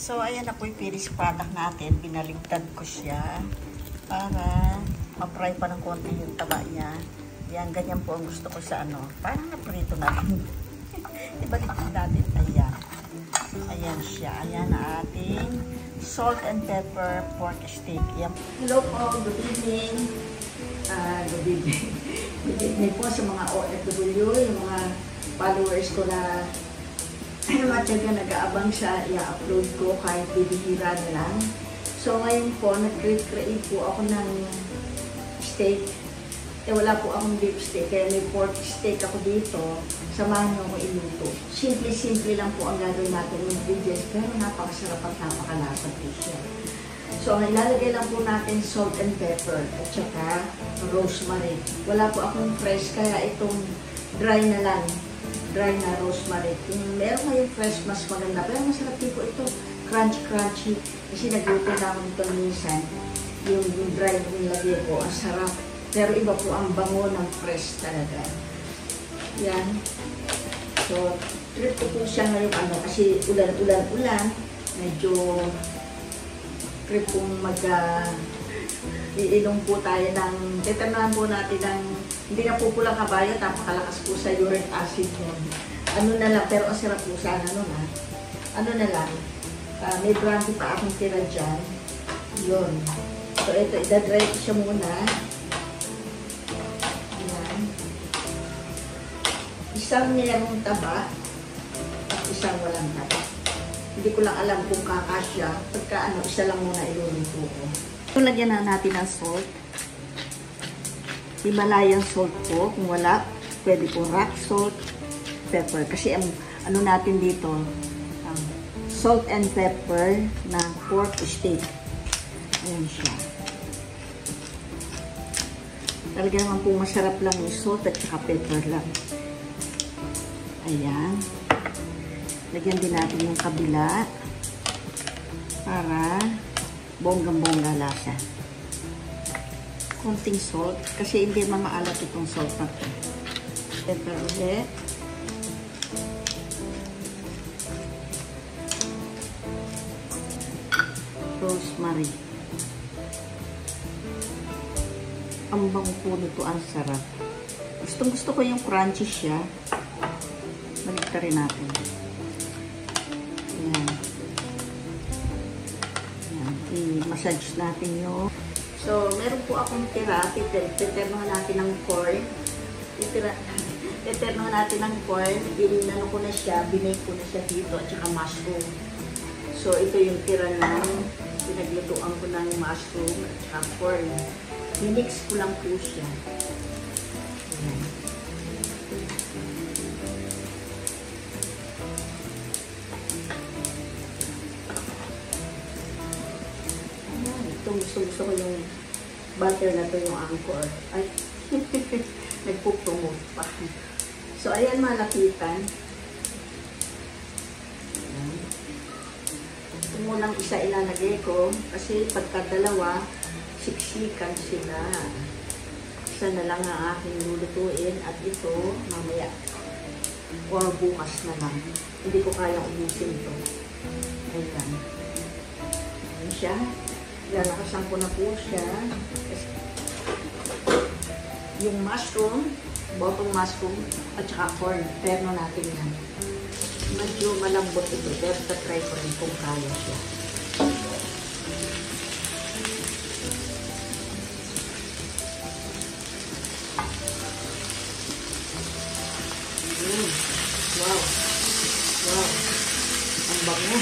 So, ayan na po yung finished product natin. Binaligtad ko siya para ma-fry pa ng konti yung taba niya. Yan, ganyan po ang gusto ko sa ano. Parang naprito natin. Ibalik natin. Ayan. Ayan siya. Ayan na ating salt and pepper pork steak. Yan. Hello po. Good evening. Good evening. Good evening po sa mga OFW, yung mga followers ko na matyaga nag-aabang sa i-upload ko kahit bibihira na lang. So ngayon po, nag-create po ako ng steak. Wala po akong beef steak, kaya may pork steak ako dito. Samahan nyo ako iluto. Simple-simple lang po ang gagawin natin ng ingredients, pero napakasarap at napakalasa po siya. So ilalagay lang po natin salt and pepper at saka rosemary. Wala po akong fresh, kaya itong dry na lang. Dry na rosemary. Kung meron kayong fresh, mas maganda. Pero masarap din po ito. Crunchy. Kasi nagluto na ako nito minsan. Yung dry na nilagay ko. Ang sarap. Pero iba po ang bango ng fresh talaga. Yan. So, trip ko po siya ngayon. Kasi ulan. Medyo trip kong iilong po tayo ng, determinahan po natin ng, hindi na po pulang kabayo, napakalakas po sa uric acid yun. Ano na lang, pero ang sarap po sana nun ha. Ano na lang, may brandy pa akong tira dyan. Yun. So ito, idadry ko siya muna. Ayan. Isang merong taba, at isang walang taba. Hindi ko lang alam kung kakasya. Pagka isa lang muna iluluto ko. So, lagyan na natin ng salt. Himalayan salt po. Kung wala, pwede po rock salt, pepper. Kasi ang ano natin dito, salt and pepper na pork steak. Ayan siya. Talaga naman po masarap lang yung salt at saka pepper lang. Ayan. Lagyan din natin yung kabila para bonggang-bongga lasa. Konting salt kasi hindi mamaalat itong salt na ito. Pepper ulit. Rosemary. Ang bango po nito, ang sarap. Gustong-gusto ko yung crunchy siya. Balikta rin natin. Ayan. Ayan. I-massage natin yun. So, meron po akong tira. Titernohan natin ng corn. Titernohan natin ng corn. Binano ko na siya. Binake ko na siya dito. At saka mushroom. So, ito yung tira ng pinaglutuan ko ng mushroom at saka corn. Minix ko lang po siya. Ayan. Gusto ko yung butter na to, yung Anchor. Ay, nagpupromote pa. So, ayan, malapitan. Ito munang isa ilalagay ko kasi pagkadalawa, siksikan sila. Isa na lang ang aking lulutuin at ito, mamaya or bukas na lang. Hindi ko kayang ubusin ito. Ayan. Ayan siya. Lalakasan ko na po siya. Yung mushroom, botong mushroom, at saka corn, terno natin yan. Medyo malambot ito, pero try ko rin kung kaya siya. Wow! Wow! Ang bango!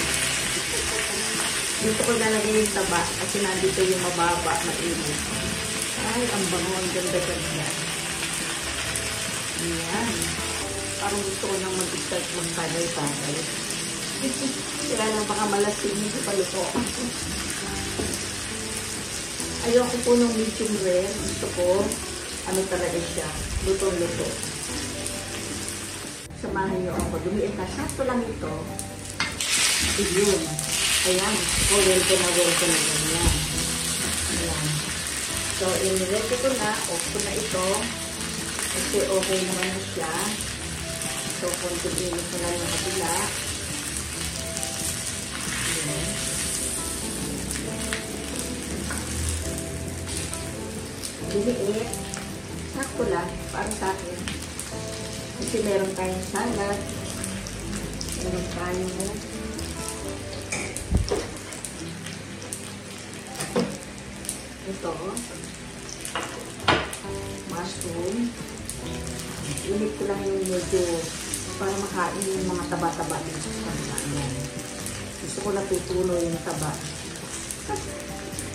Dito ko lalagay yung taba kasi nandito yung mababa, mainit. Ay, ang bango, ang ganda-ganda. Ayan. Parang gusto ko nang mag-start magpagay-pagay. Sila lang baka malasing, hindi pa luto. Ayoko po ng medium rare. Gusto ko, ano talaga siya, luto-luto. Samahan niyo ako. Dumiin ka, sakto lang ito. Yun. Ayan, welcome na ganyan. Ayan. So, in-ready ko na, off ko na ito. Kasi okay naman na siya. So, konting init ko na yung kabila. Ayan. liliit. Sakto lang para sa akin. Kasi meron tayong salad. Meron tayong ito, mushroom. Init ko lang yung medyo para makain yung mga taba-taba dito sa kanila. Gusto ko natutulo yung taba.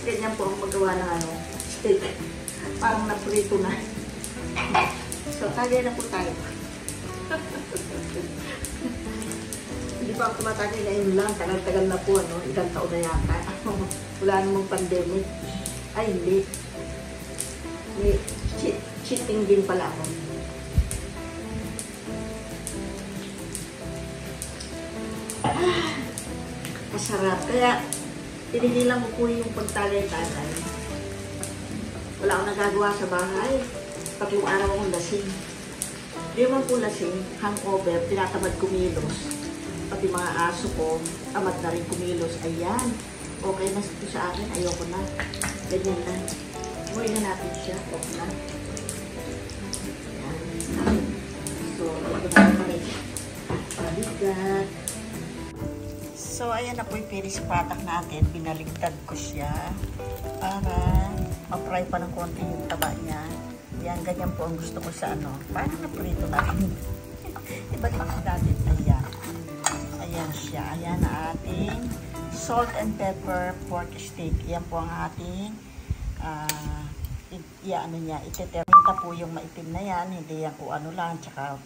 Ganyan po ang paggawa ng steak. Parang naprito na. So, tagay na po tayo. Hindi pa ako tumatagay na yun lang. Tagal-tagal na po, ilang taon na yata. Wala namang pandemic. Ay, hindi. May cheating din pala ako. Masarap. Kaya, tinigilan ko po yung pagtagay-tagay. Wala akong nagagawa sa bahay. Pag yung araw akong lasing. Hindi naman po lasing, hangover, tinatamad kumilos. Pati mga aso ko, tamad na rin kumilos. Ayan. Okay na ito sa akin. Ayoko na. Ganyan lang. Umuwi na natin siya. Okay na. Ayan. So, ito na naman. Paligat. So, ayan na po yung finished product natin. Binaligtad ko siya para ma-fry pa ng konti yung taba niya. Yan, ganyan po ang gusto ko sa parang naprito na rin. Ibalik ko natin. Ayan. Ayan siya. Ayan na ating salt and pepper pork steak. Yan po ang ating iteterminta po yung maitim na yan. Hindi yan kung ano lang. Tsaka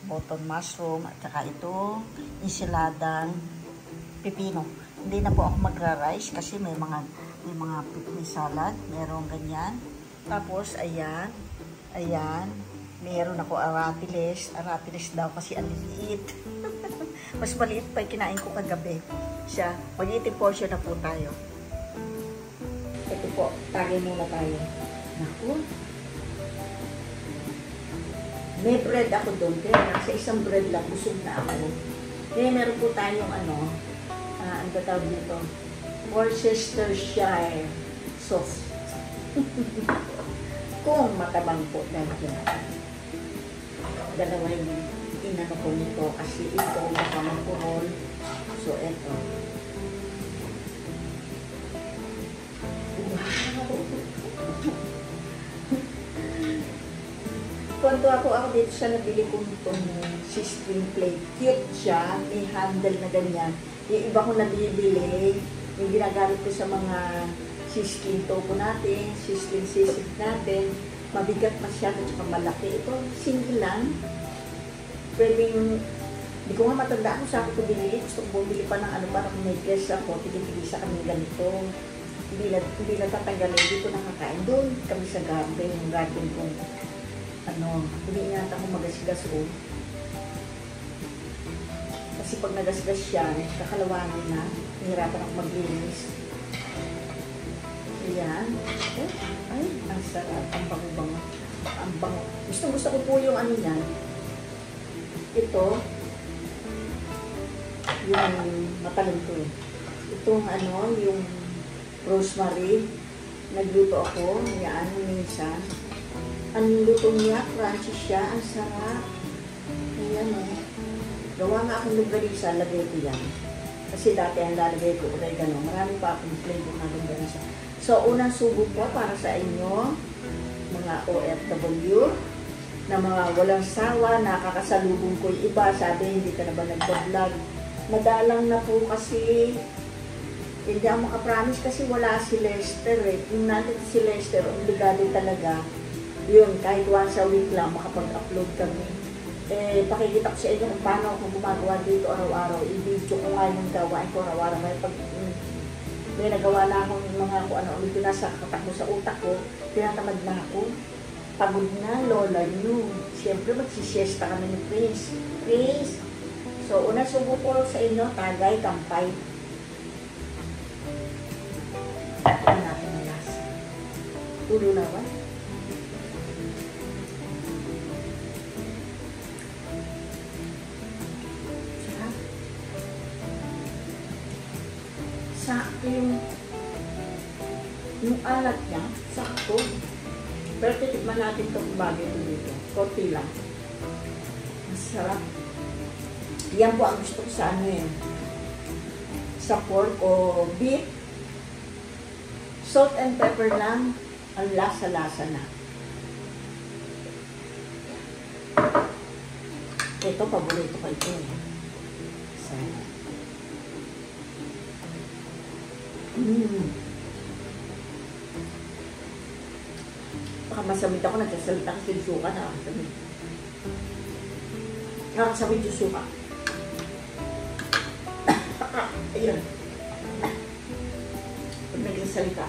button mushroom. At tsaka ito, ensiladang pipino. Hindi na po ako magra-rice kasi may mga pipino salad. Merong ganyan. Tapos, ayan. Ayan. Meron ako aratiles. Aratiles daw kasi ang liit. Mas maliit pa yung kinain ko kagabi. Siya. Mag-eating portion na po tayo. Ito po. Tagay muna tayo. Naku. May bread ako doon. Kaya sa isang bread lang, busog na ako. Kaya meron po tayong ang tawag dito, Worcestershire sauce. Kung matabang po dahil dyan. Dalawa yung inano ko nito kasi ito makamapurol. So, ito. Wow! Kwento ako dito sa nabili ko itong sistering plate. Cute siya. May handle na ganyan. Yung iba ko nabibili, yung ginagamit ko sa mga sisling tofu natin, sisling sisig natin, mabigat masyado at malaki. Ito, single lang. Pwedeng, hindi ko nga matanda kung saan ko binili. Gusto ko bumili pa ng para kung may guest ako, tigil-tigil kami ganito. Hindi natatanggalin, hindi ko nakakain. Doon kami sa garden, yung garden kong, hindi nga ako magasgas ko. Kasi pag nagasgas siya, kakalawanan na, hihirapan ako maglinis. Ayan. Ay, ang sarap. Ang bango-bango. Ang bango. Gusto ko po yung yan. Ito, yung matalim ko eh. Itong yung rosemary. Nagluto ako. Yan, minsan. Ang luto niya, crunchy siya. Ang sarap. Ayan Gawa nga akong longganisa, lagay ko yan. Kasi dati ang lalagay ko, oregano. Marami pa akong flavor na longganisa. So, unang subok po para sa inyo, mga OFW, na mga walang sawa, nakakasalubong ko yung iba. Sabi, hindi ka na ba nag-vlog? Madalang na po kasi, hindi ako makapromise kasi wala si Lester eh. Yung natin si Lester, obligado talaga. Yun, kahit once a week lang, makapag-upload kami. Pakikita ko sa inyo kung paano ako gumagawa dito araw-araw. I-video ko nga yung gawain ko araw-araw. May nagawa na akong mga kung ano, dito nasa katakbo sa utak ko, tinatamad na ako. Pagod na, lola nyo. Siyempre, magsisiesta kami ni Prince. Prince! So, una subo ko sa inyo, tagay, kampay. Ano natin na lasa? Tulo na ba? Sakto yung alat niya, sakto. Pero titikman natin itong bagay ito dito. Konti lang. Masarap. Yan po ang gusto ko sa ano yun. Sa pork o beef. Salt and pepper lang. Ang lasa-lasa na. Ito, paborito ko ito. Sana. Baka masamit ako, nagsasalita kasi yung suka na. Nakasamit yung suka. Ayun. Pag nagsasalita.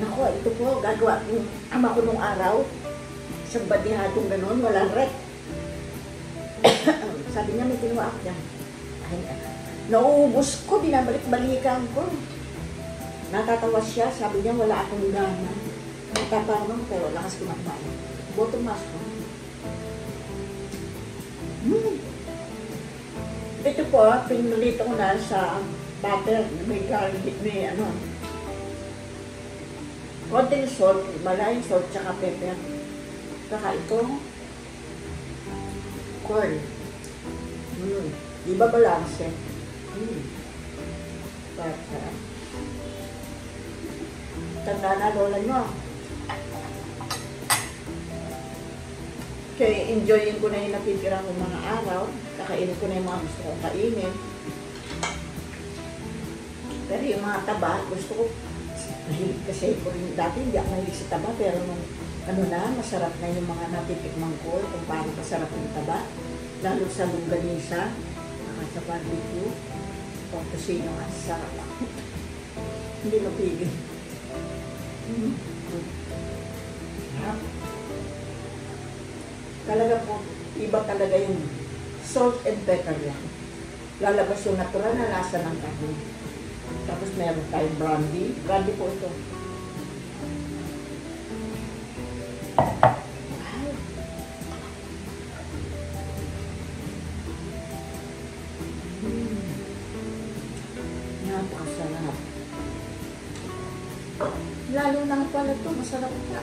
Naku, ito po, gagawa yung ama ko nung araw. Isang badihadong gano'n, walang rep. Sabi niya, may ginawa ako dyan. Nauubos ko, binabalik-balikan ko. Natatawa siya, sabi niya, wala akong gana. Nataparang pero lakas kumakbayan. Bottom mask ko. Ito po, pinulito ko na sa butter. May garlic, may ano. Konting salt, malayang salt, tsaka pepper. Saka ito, corn. Di ba balance? Sarap. Tanda na lola nyo. Kaya enjoyin ko na yung natitira ko mga araw. Kakainin ko na yung mga gusto kong kainin. Pero yung mga taba, gusto ko, mahilig kasi ko rin dati, hindi ako mahilig sa taba, pero nung ano na, masarap na yung mga natitikmang ko, kung paano masarap yung taba. Lalo sa longganisa, sa barbecue, o kusino nga, sarap ako. Hindi mapigil. Talaga po, iba talaga yung salt and pepper lang. Lalabas yung natural na lasa ng karne. Tapos meron tayong brandy. Brandy po ito. Napakasarap. Lalo na pala ito, masarap na.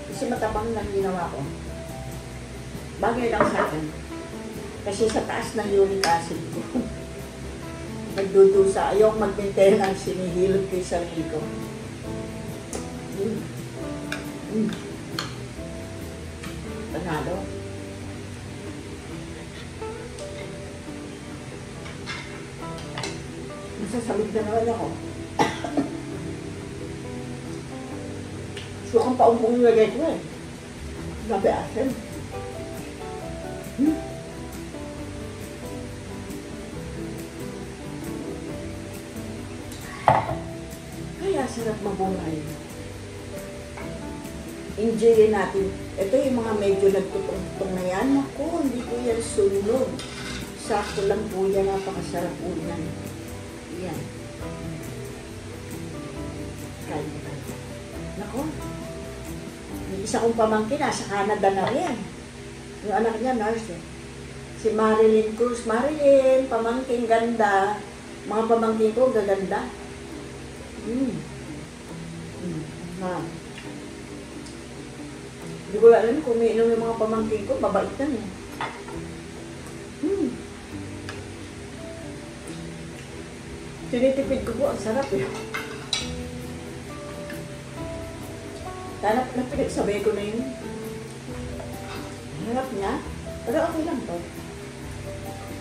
Kasi matabang lang ginawa ko. Bagay lang sa akin. Kasi sa taas ng uric acid ko. Nagdudusa. Ayaw mag-maintenance, sinihilot ko yung sarili ko. Panalo. Masasamid na naman ako. So, kung paumpong nilagay ko eh. Gabi asin. Kaya sarap mabuhay. Enjoyin natin. Ito yung mga medyo nagtutong-tutong na yan. Naku, hindi ko yan sunog. Sakto lang po yan. Napakasarap po yan. Yan. Kaya. Naku. May isa kong pamangkin, nasa Canada na rin. Yung anak niya, nurse eh. Si Marilyn Cruz. Marilyn, pamangkin, ganda. Mga pamangkin ko, gaganda. Hindi ko alam kung may inom yung mga pamangkin ko, babait na eh. Tinitipid ko po, ang sarap eh. Tanap na pinagsabay ko na yun. Harap niya. Pero okay lang to.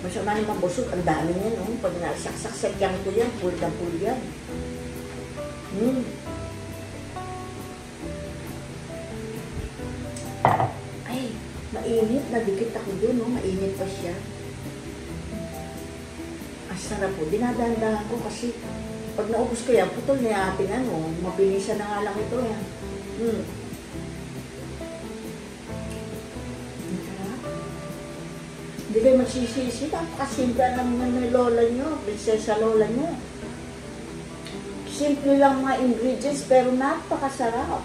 Masama naman busog. Ang dami niya, no? Pag nasaksak-sakyan ko yan, full na full yan. Ay, mainit. Nadikit ako dun, no? Mainit pa siya. Ang sarap po. Dinadahan-dahan ko kasi pag naubos ko yan, putol na yung ating ano. Mabilisan na nga lang ito yan. Hindi kayo magsisisi. Napakasimple lang ng lola nyo. Prinsesa lola nyo. Simple lang mga ingredients pero napakasarap.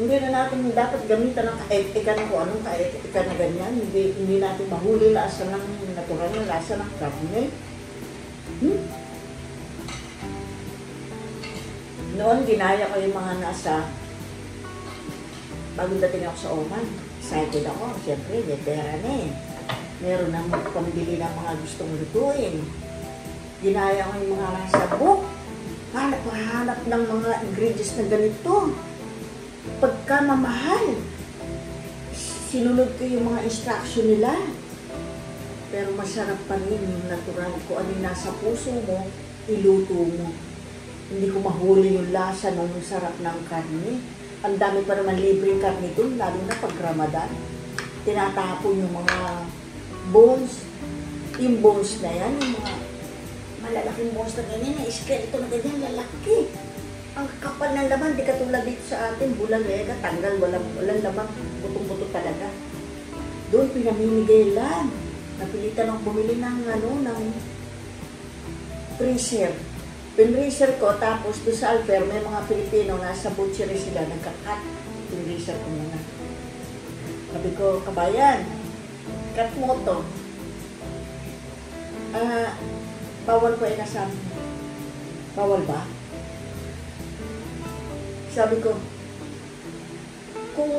Hindi na natin dapat gamitan ng kaetika na kung anong kaetika na ganyan. Hindi natin mahuli lasa ng natural na lasa ng karne. Noon, ginaya ko yung mga nasa bagong dating ako sa Oman. Excited ako. Siyempre, may pera na eh. Meron na pambili ng mga gustong lutuin. Ginaya ko yung mga nasa book. Hanap ng mga ingredients na ganito. Pagka mamahal, sinunod ko yung mga instruction nila. Pero masarap pa rin yung natural. Kung ano yung nasa puso mo, iluto mo. Hindi ko mahuli yung lasa ng sarap ng karne. Ang dami pa naman libreng karne doon, lalo na pag Ramadan. Tinatapon yung mga bones. Yung bones na yan, yung mga malalaking bones na ganyan, na skeleton na ganyan, lalaki. Ang kapal ng laman, di katulad dito sa atin, bulan lega, tanggal, walang laman, butong-buto talaga. Doon pinamimigay lang. Napilitan akong bumili ng freezer. Pinreaser ko, tapos doon sa Alper, may mga Pilipino nasa butchery sila, nagka-cut. Pinreaser ko muna. Sabi ko, kabayan, cut mo to. Bawal ko inasabi. Bawal ba? Sabi ko, kung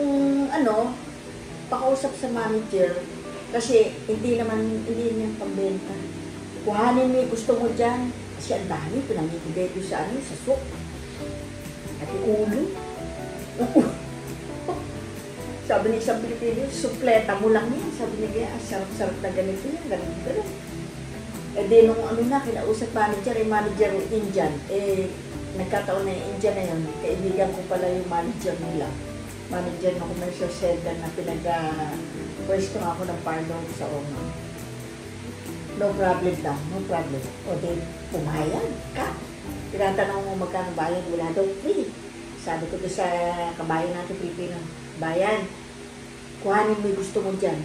pakausap sa manager, kasi hindi niya pambenta. Kuhanin mo yung gusto mo dyan. Kasi ang dami, pinamimigay ko sa sa soup. At yung ulo. Sabi ni isang Pilipino, supleta mo lang yan. Sabi niya, sarap-sarap na ganito yan, ganito. Eh di nung kinausap manager, manager Indian. Nagkataon na yung Indian na yun. Kaibigan ko pala yung manager nila. Manager ng commercial center na pwesto ako ng parlor sa Oman. No problem daw, no problem. O di, pumayag ka. Tinatanong mo magkano bayan, wala daw free. Sabi ko sa kabayan natin Pilipino, bayan, kuhanin mo yung gusto mo dyan.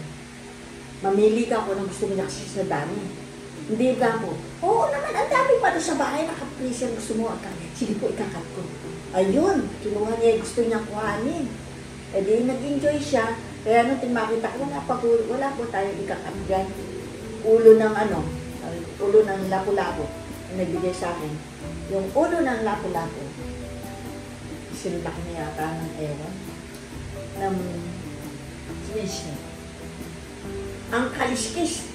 Mamili ka kung anong gusto mo niya kasi sa dami. Hindi ba mo? Oo naman, ang dami pa doon sa bahay, naka-freezer, gusto mo. Sige po, ikakat ko. Ayun, kinuha niya yung gusto niya kuhanin. E di, nag-enjoy siya. Kaya nung makita ko, wala po tayong ikakat dyan. Ulo ng lapu-lapu ang nagbigay sa akin. Yung ulo ng lapu-lapu, sinulak niya yata ng ewan, ng fish. Ang kaliskis,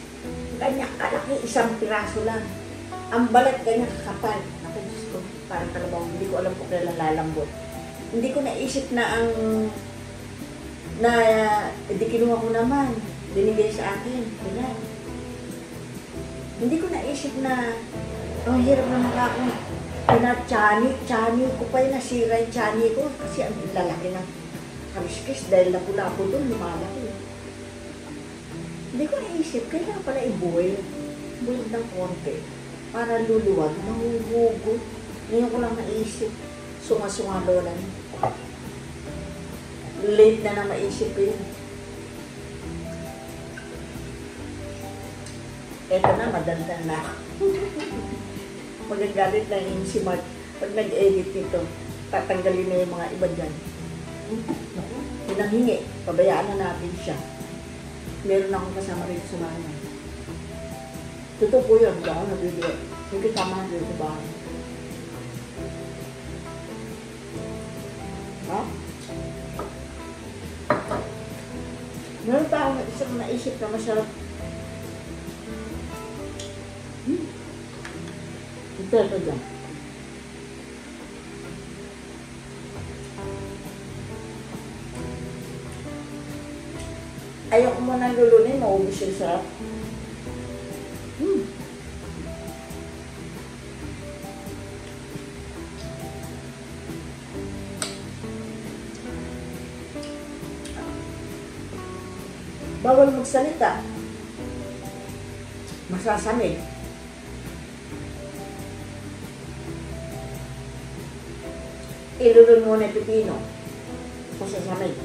ganyan kalaki, isang piraso lang. Ang balat ganyan kakapal. Naku, Diyos ko, parang talagang hindi ko alam kung kailan lalambot. Hindi ko naisip na hindi kinuha ko naman, binigay sa akin. Ganyan. Hindi ko naisip na ang hirap naman ako chani ko pa yung nasira yung chani ko kasi ang lalaki ng kaliskis dahil lapu-lapu doon, lumalaki. Hindi ko naisip, kailangan pala i-boil ng konti para luluwag, nahuhugot. Ngayon ko lang naisip, sunga-sungalolan. Late na maisip yun. Eto na, madandan na. Magagalit na yung si Mark. Pag nag-edit nito, tatanggalin na yung mga iba dyan. Pinanghingi, pabayaan na natin siya. Meron akong kasama rin sa mga. Totoo po yun, hindi ako nabibigay. Hindi kasama rin sa bahay. Ha? Meron pa akong isang naisip na masarap. Ito dyan. Ayoko mo nang lulunin, maubos yung sarap. Bawal magsalita. Masasamig. Ilulun mo na pipino. Masasamig.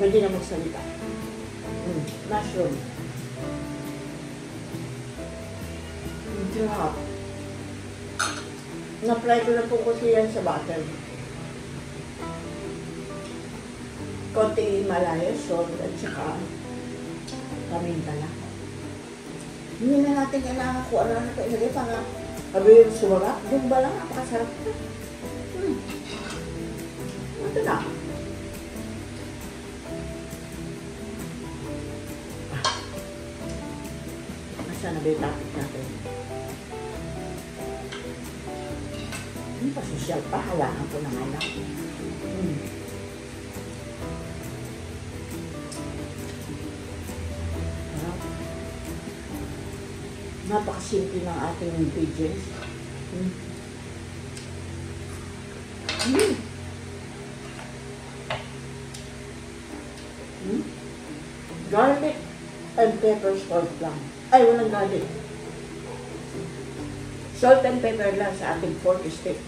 Pwede na magsalita. Mushroom. Drop. Na-fry ko na po kasi yan sa butter. Konting Himalaya salt at saka paminta lang. Hindi na natin kailangan kung ano na ito ilagay pa nga. Sabi yung sumarap, yung ba lang, napakasarap. Ito na. Saan na ba yung topic natin? Pasosyal pa, halaan ko na nga lang. Napakasimple ng ating ingredients. Garlic and pepper salt lang. Ay, walang garlic. Salt and pepper lang sa ating pork steak.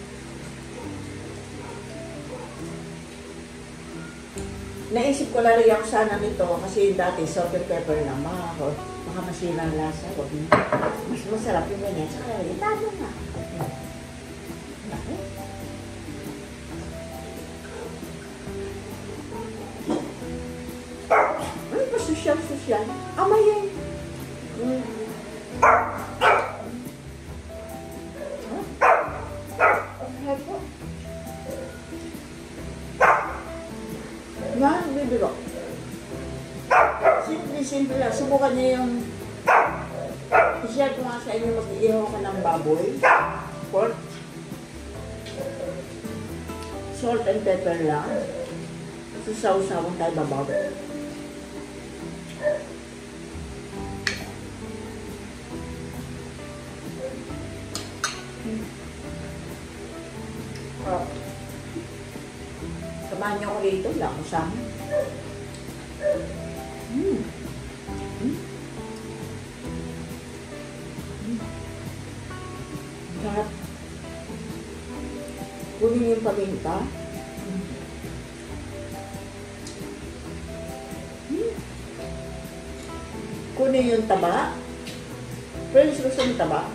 Naisip ko lalagyan ko sana nito kasi dati salt and pepper lang. Baka masira ang lasa. Mas masarap yung ganyan. Saka italo na. Ay, pasosyal-sosyal. Amayin. Bibiro. Simple lang. Subukan niyo yung i-share ko nga sa inyo mag-iihaw ka ng baboy, pork, salt and pepper lang. Susaw-sawang tayo babaw. Samahan niyo ko dito. Wala ko sama. Sarap. Kunin yung paminta. Kunin yung taba. Friends, gusto yung taba.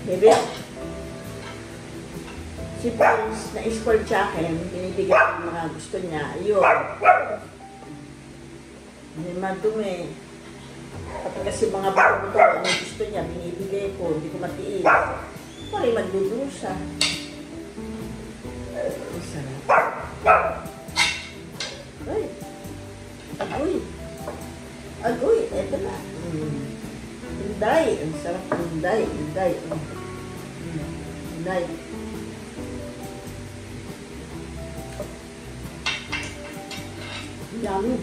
Bebe. Si Prince, na-spoil sa akin, binibigyan ko yung mga gusto niya. Ayun. Hindi madumi. Kapag kasi mga bago-bago, ano gusto niya, binibigay ko, hindi ko matiis. Pari magdudusa. Ang sarap. Ay. Agoy. Agoy. Eto na. Inday. Ang sarap. Inday. Inday. Inday. Yummy.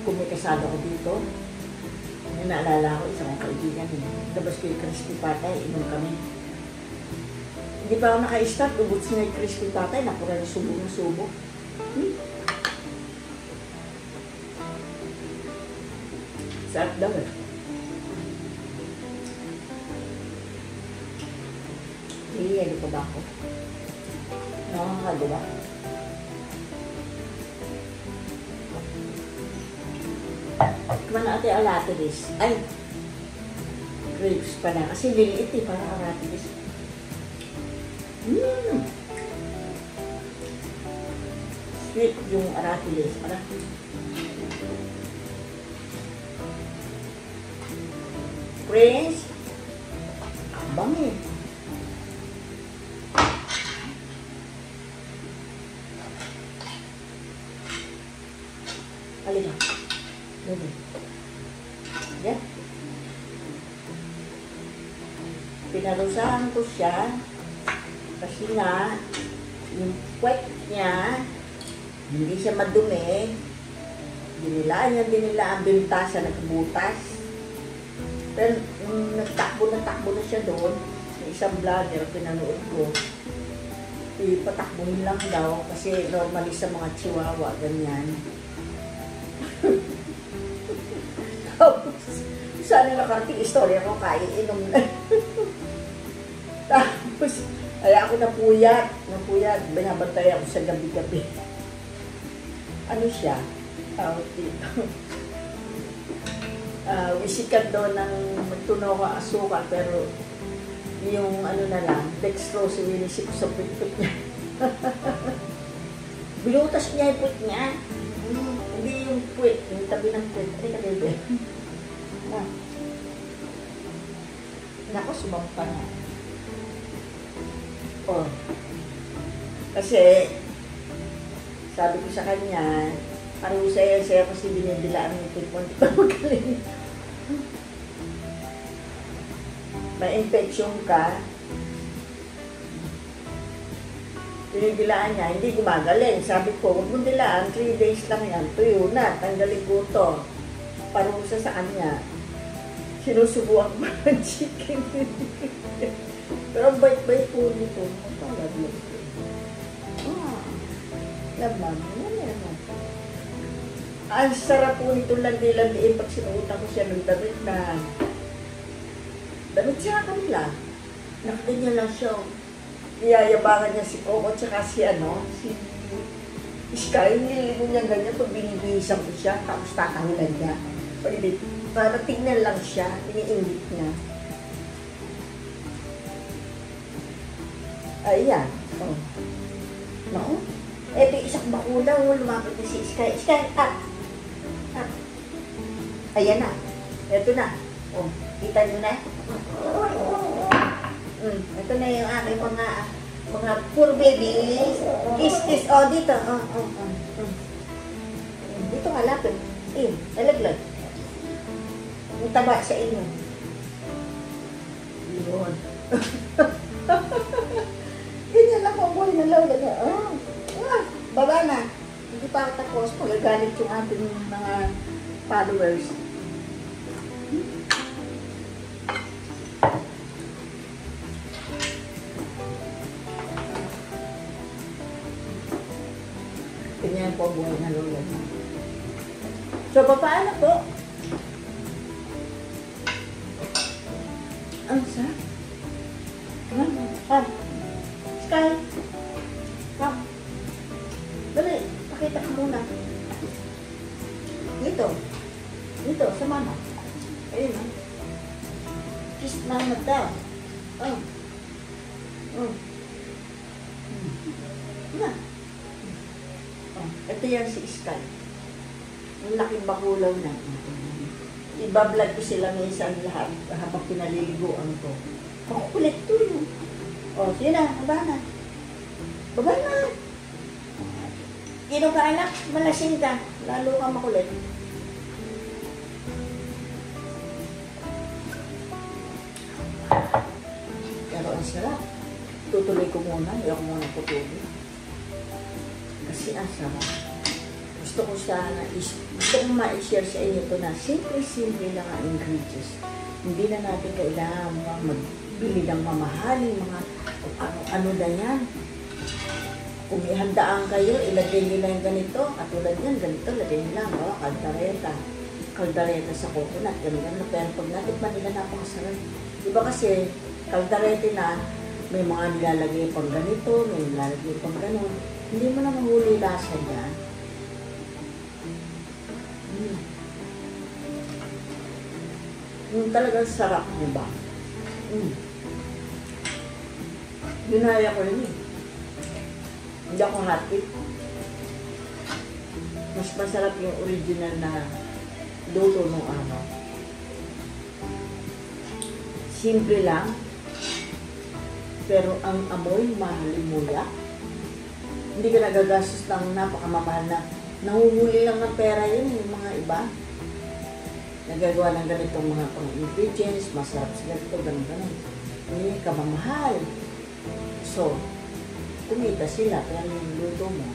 Kung may kasalo ko dito, may naalala ko, isang kong kaibigan. Labas ko yung crispy patay, inom kami. Hindi pa ako naka-start, ubot siya yung crispy patay, napura yung subo ng subo. Sarap daw eh. Hihiyali ko ba ako? Nakakagawa. Tikman na ate alatilis. Ay! Grapes pa na. Kasi liliit eh, parang alatilis. Sweet yung aratilis. Prince! Abang eh. Halika. Dali. Yan. Pinarusahan ko siya kasi nga yung puwet niya hindi siya madumi. Dinilaan ang bintasa, nagbutas. Pero nagtakbo na siya doon. May isang vlogger, pinanood ko. Ipatakbuhin lang daw kasi normally sa mga chihuahua, ganyan. Sana nakarating istorya ko, kaiinom na. Tapos, ay ako napuyat, binabantay ako sa gabi-gabi. ano siya, tawag dito. Wisikan doon ng tunaw ka asukal, pero yung ano na lang, dextrose, winisip ko sa pit-pit niya. Binutas niya yung puwit niya. Hindi yung puwit, yung tabi ng puwit. Ay, kabebe. Naku, sumampa na. Oh. Kasi, sabi ko sa kanya, parang saya kasi binidilaan yung puwit mo. Hindi pa magaling. May infection ka, dinidilaan niya, hindi gumagaling. Sabi ko, huwag mong dilaan, 3 days lang yan, tuyo na, tanggalin ko ito. Parusa sa kanya. Sinusubuan ko ng chicken. Pero ang bait-bait po nito. Ito ang love ko. Laman, yan. Ang sarap po nito landi-landiin pag sinuutan ko siya ng damit na damit siya kanila. Nakaganyan lang siya. Iyayabangan niya si Coco at saka si Sky. Nililigo niya ganyan pag binibihisan ko siya. Tapos tatahulan niya. Para tignan lang siya. Iniingit niya. Ayan. Oh. Naku. Eto isang bakula. Lumapit na si Sky. Sky, Ayan na. Eto na. Oh, kita niyo na. Ito na yung aking mga poor babies. Kiss. Oh, dito. Dito nga lapit. Nalaglag. Yung taba sa inyo. Yun. Ganyan lang po buhay na lawla niya. Baba na. Hindi pa ako tapos. Magagalit yung ating mga followers. Ganyan po buhay na lola niya. So, paano po? Ang sarap. Come. Sky. Come. Dali, pakita ka muna. Dito, sa mama. Ayun, ha? Kiss mama daw. Na. Ito yan si Sky. Ang laking bakulaw na. Ibablog ko sila minsan lahat habang pinaliliguan ko. Makukulit to yun. Sige na, baba na. Baba na. Kino ka anak, malasing ka. Lalo ka makulit. Pero ang sarap. Tutuloy ko muna. Hindi ako muna tutuloy. Kasi ang sarap. Gusto ko ma-share sa inyo ito na simple-simple lang ang ingredients. Hindi na natin kailangan magbili ng mamahaling mga ano na yan. Kung may handaan kayo, ilagay nila yung ganito. Katulad yan, ganito, lagay nila. Kaldareta sa coconut. Ganito. Pero pag natikman nila, napakasarap. Diba kasi, kaldarete na, may mga nilalagay pang ganito, may nilalagay pang ganon. Hindi mo na mahuli lasa niyan. Talagang sarap, diba? Ginaya ko yun eh. Hindi ako happy. Mas masarap yung original na luto nung araw. Simple lang. Pero ang amoy, mahalimuya. Hindi ka nagagastos ng napakamamahal na nahuhuli lang ng pera yun, yung mga iba. Nagagawa ng ganitong mga pang-ingredients, masarap sa ganito, ganun-ganun. Hindi ka mamahal. So, kumita sila, pero yung luto mo,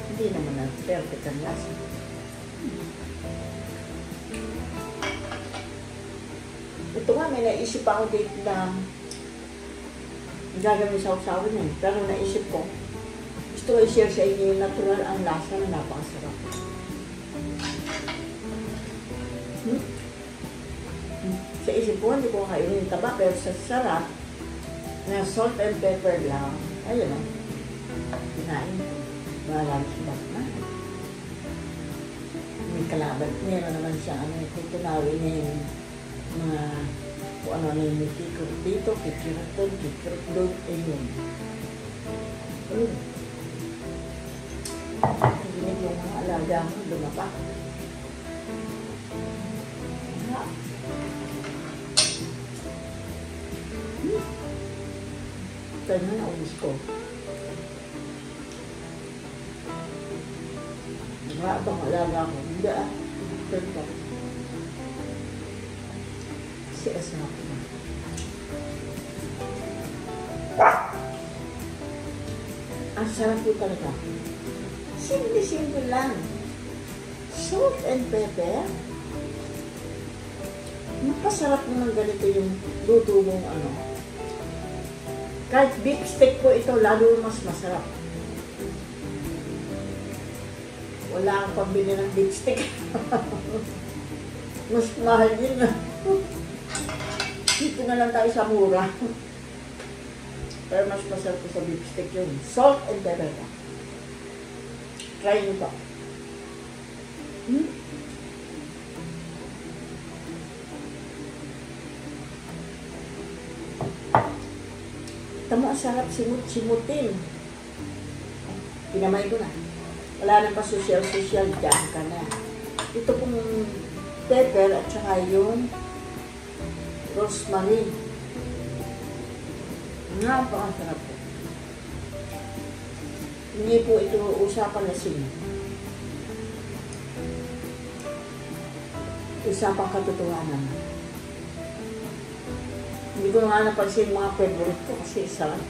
hindi naman na perfect ang lasa. Ito nga, may naisip ako dito na gagawin sa usawan niya. Pero naisip ko, gusto ko i-share sa inyo yung natural ang lasa na napakasarap. Sa isip ko, hindi ko kainin yung taba, pero sa sarap, na salt and pepper lang, ayun lang. Kinain ko. Balang sarap na. may kalaban. Meron naman siya, tutunawin niya yung mga kung ano na yung kikirot dito, kikirot doon, kikirot doon, ayun. Hindi yung mga alaga mo, lumapa. Ito na naubos ko. Wala bang alaga ko? Hindi ah. Ito. Si asama ko na. Ang sarap po talaga. Simple-simple lang. Salt and pepper. Napasarap naman ganito yung luto mong ano. Kahit beef steak po ito, lalo mas masarap. Wala kang pambili ng beef steak. Mas mahal yun na. Dito na lang tayo sa mura. Pero mas masarap ko sa beef steak yun. Salt and pepper. Try nyo to. Tama, ang sarap simut-simutin. Pinamay ko na. Wala nang pa social-social, dyan ka na. Ito pong pepper at saka yung rosemary. Napakasarap po. Hindi po ito usapan na sino. Usapang katotohanan. Hindi ko nga napansin mga favorite ko kasi sarap.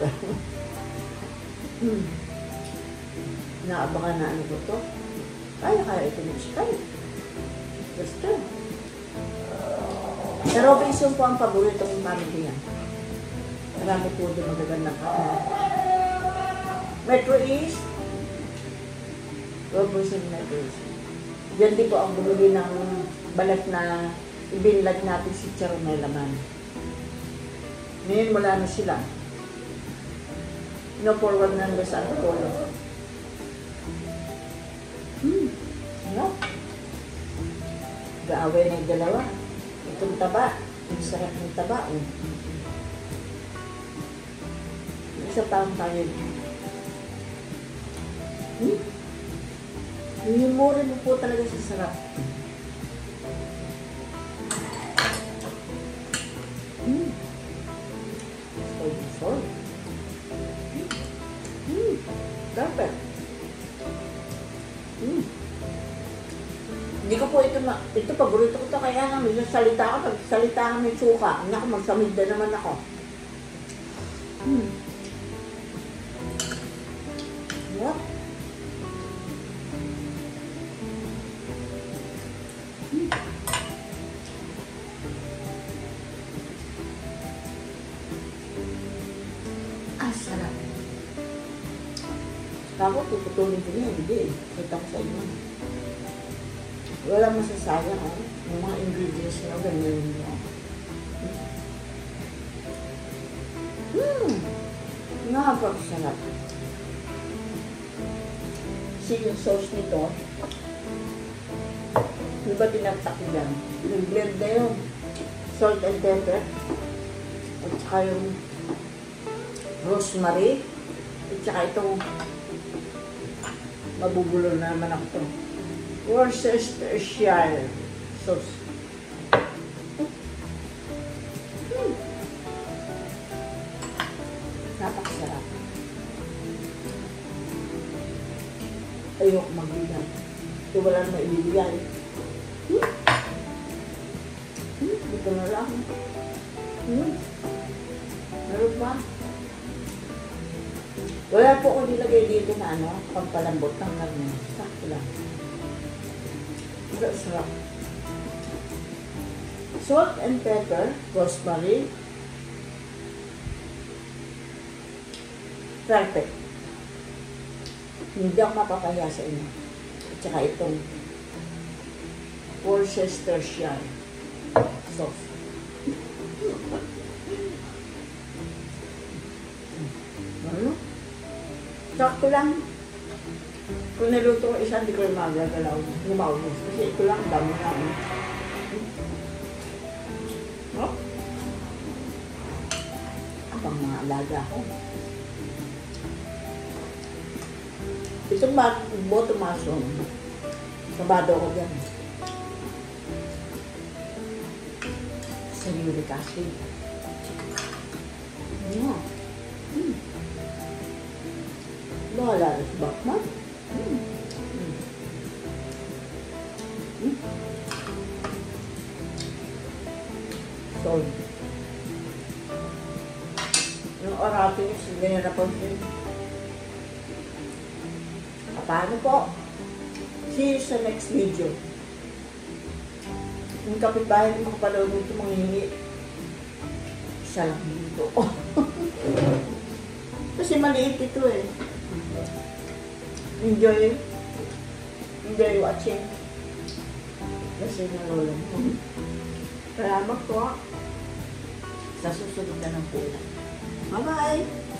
Naabangan na ano ko to. Kaya ito ng sky. Basta. Sa Robinson po ang paborito kong pamilya yan. Marami po doon magagandang kaon. Metro East. Robinson Metro East. Diyan din po ang bumili ng balat na ibinlag natin si Charon na laman. Ngayon wala na sila. No-forward na nila sa Antipolo. Ano? Gaaway na yung dalawa. Itong taba. Ang sarap ng taba. Isa taong tayo. Humurin mo po talaga sa sarap. Sorry. Dapat. Hindi ko po ito paborito ko ito kaya nang salita ako, pagsalita kami suka. Naku, magsamid na naman ako. What? Sarap. Ako, puputulin ko niya. Hindi. Kita ko sa inyo. Wala masasayang. Yung mga ingredients na ganyan nyo. Napakasarap. Kasi yung sauce nito, di ba tinagtak yan? Nag-blend na yung salt and pepper. At saka yung rosemary, at saka itong mabubulo na naman ako ito. Worcestershire sauce. Napakasarap. Ayoko magbigay. Ito wala na maibibigay. Ito na lang. Meron ba? Wala po ko nilagay dito na pampalambot ng karne. Sakto lang. Ito sarap. Salt and pepper, rosemary. Perfect. Hindi ako mapapaya sa inyo. At saka itong Worcestershire sauce. Sakto lang. Kung naluto ko isa, hindi ko yung magagalaw. Lumaubos. Kasi ito lang, dami na. Oh? Abang mga alaga ko. Itong boto maso, sabado ko dyan. Sa uric acid. Yeah. Bahala na si Batman. Sorry. Yung oratin is ganyan na po siya. Paano po? See you sa next video. Yung kapitbahay ng mga panood nito manghingi. Isa lang dito. Kasi maliit ito eh. Enjoy watching. Kasi nalulong ko. Salamat po sa susunod na ng pula. Bye-bye!